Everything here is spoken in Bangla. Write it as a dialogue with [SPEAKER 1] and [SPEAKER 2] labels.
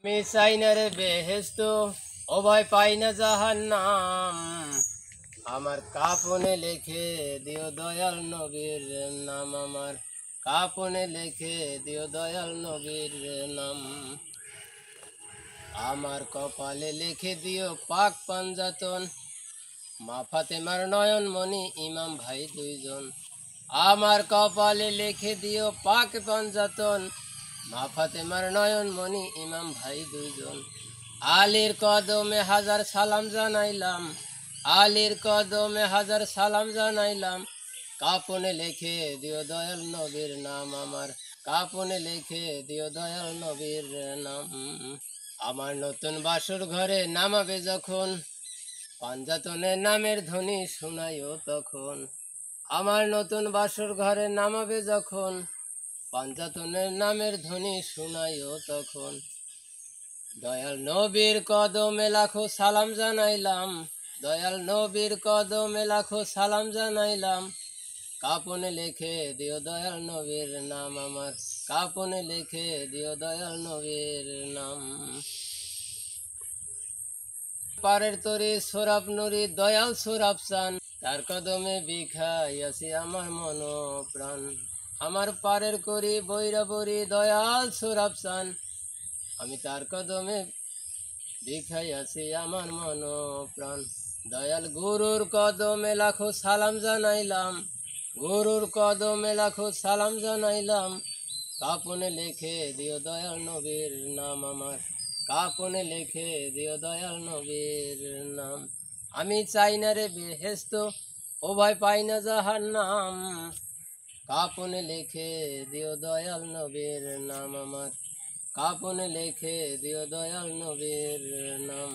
[SPEAKER 1] আমি চাই না রে বেহেস্ত, ও ভয় পাই না জাহান্নাম। আমার কাপনে লিখে দিও দয়াল নবীর নাম, আমার কাপনে লিখে দিও দয়াল নবীর নাম। আমার কপালে লিখে দিও পাক পাঞ্জাতন, মা ফাতেমার নয়ন মনি ইমাম ভাই দুইজন। আমার কপালে লিখে দিও পাক পাঞ্জাতন, মা ফাতেমার নয়ন মনি ইমাম ভাই দুইজন। আলীর কদমে হাজার সালাম জানাইলাম, আলীর কদমে হাজার সালাম জানাইলাম। কাপনে লিখে দিও দয়াল নবীর নাম, আমার কাপনে লিখে দিও দয়াল নবীর নাম। আমার নতুন বাসর ঘরে নামাবে যখন, পাঞ্জাতনের নামের ধ্বনি শোনাইও তখন। আমার নতুন বাসর ঘরে নামাবে যখন, পাঞ্জাতনের নামের ধ্বনি শোনাইও তখন। দয়াল নবীর কদমে লাখো সালাম জানাইলাম, দয়াল নবীর কদমে লাখো সালাম জানাইলাম। কাপনে লিখে দিও দয়াল নবীর নাম, আমার কাপনে লিখে দিও দয়াল নবীর নাম। পারের তরি সোরাব নুরি দয়াল সোরাব চান, তার কদমে বিখাইয়াছি আমার মন প্রাণ। আমার পারের করি বৈরাবরী দয়াল সোরাব চান, আমি তার কদমে বিখাইয়াছি আমার মন প্রাণ। দয়াল গুরুর কদমে লাখো সালাম জানাইলাম, গুরুর কদমে লাখো সালাম জানাইলাম। কাপনে লিখে দিও দয়াল নবীর নাম, আমার কাপনে লিখে দিও দয়াল নবীর নাম। আমি চাই না রে বেহেস্ত, ও ভয় পাই না জাহান্নাম। কাপনে লিখে দিও দয়াল নবীর নাম, আমার কাপনে লিখে দিও দয়াল নবীর নাম।